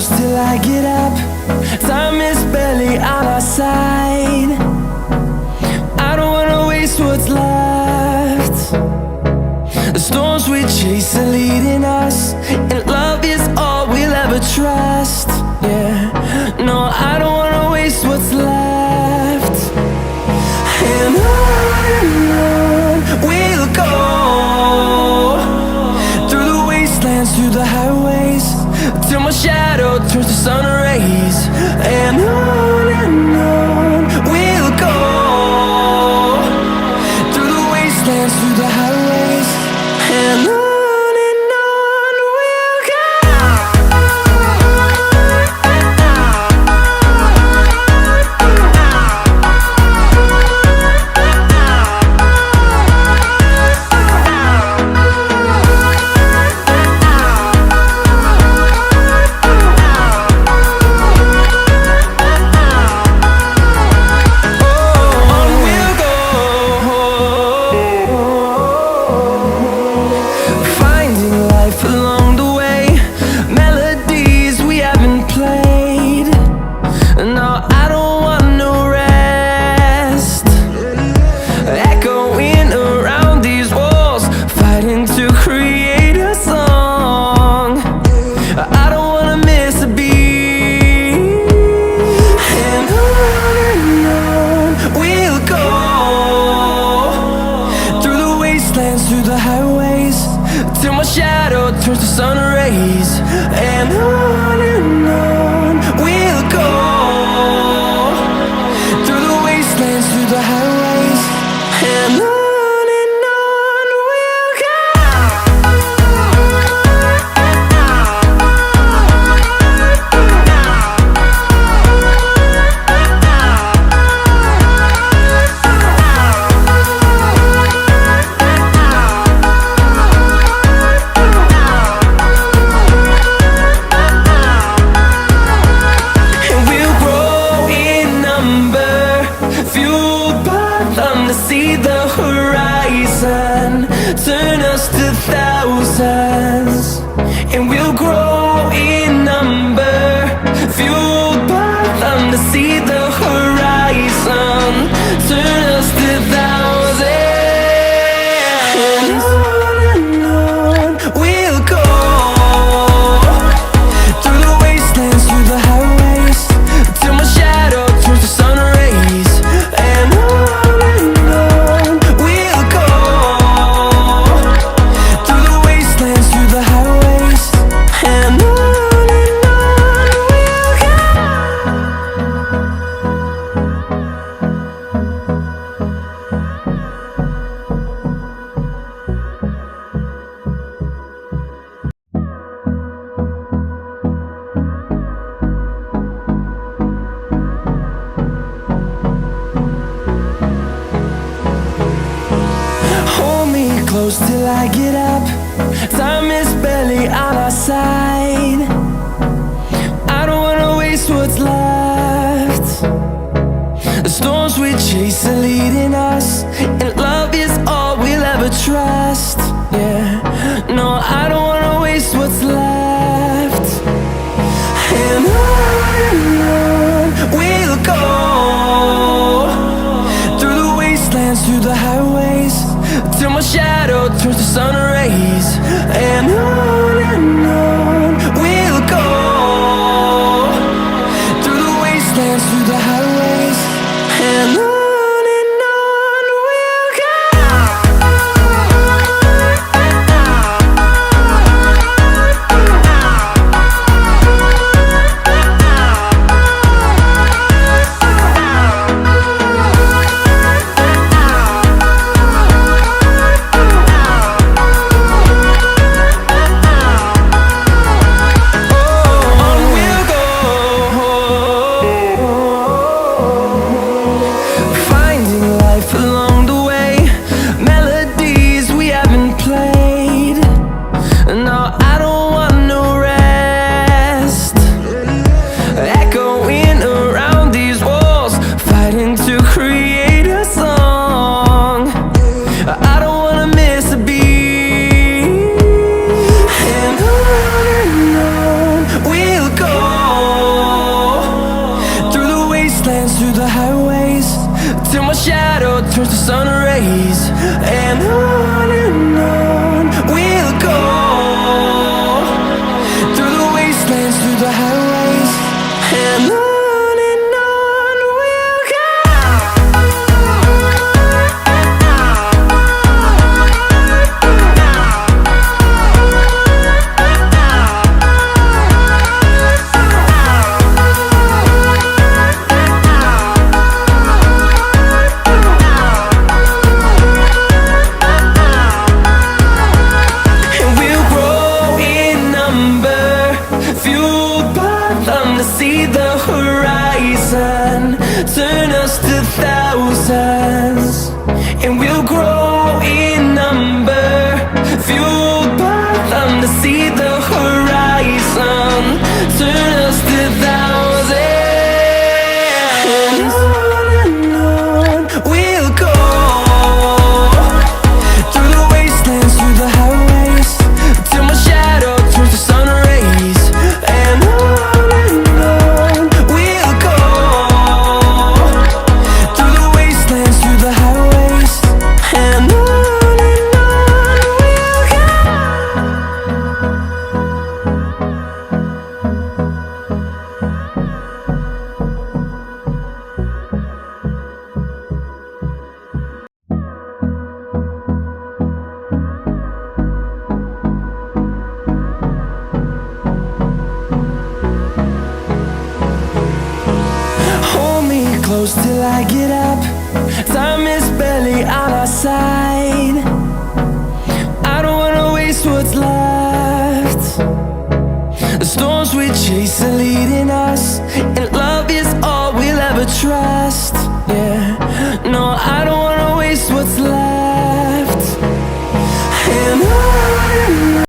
close till I get up. Time is barely on our side. I don't wanna waste what's left. The storms we chase are leading us, and love is all we'll ever trust. Yeah, no, I don't wanna waste what's left. And on we'll go, through the wastelands, through the highways, till my shadow turns to sun rays. And on we'll go, through the wastelands, through the highways, and on. Through the highways, till my shadow turns to sun rays. And on we'll go, through the wastelands, through the highways, and on we'll go. See the horizon turn us to thousands, and we'll grow in number, fueled by them to see the horizon turn us to thousands. And on we'll go, through the wastelands, through the highways, till my shadow turns to sun rays. And close till I get up. Time is barely on our side. I don't wanna waste what's left. The storms we chase are leading us, and love is all we'll ever trust. Yeah, no, I don't wanna waste what's left. And on we'll go, through the wastelands, through the highways, till my shadow turns to sun rays. And on we'll go, through the wastelands, through the highways, and on. wastelands, through the highways, till my shadow turns to sun rays. And on we'll go, through the wastelands, through the highways, and on we'll go. See the horizon turn us to thousands, and we'll grow in number, fueled by them to see the horizon turn us to thousands. And on we'll go, through the wastelands, through the highways, till my shadow turns to sun rays. And close till I get up. Time is barely on our side. I don't wanna waste what's left. The storms we chase are leading us, and love is all we'll ever trust. Yeah.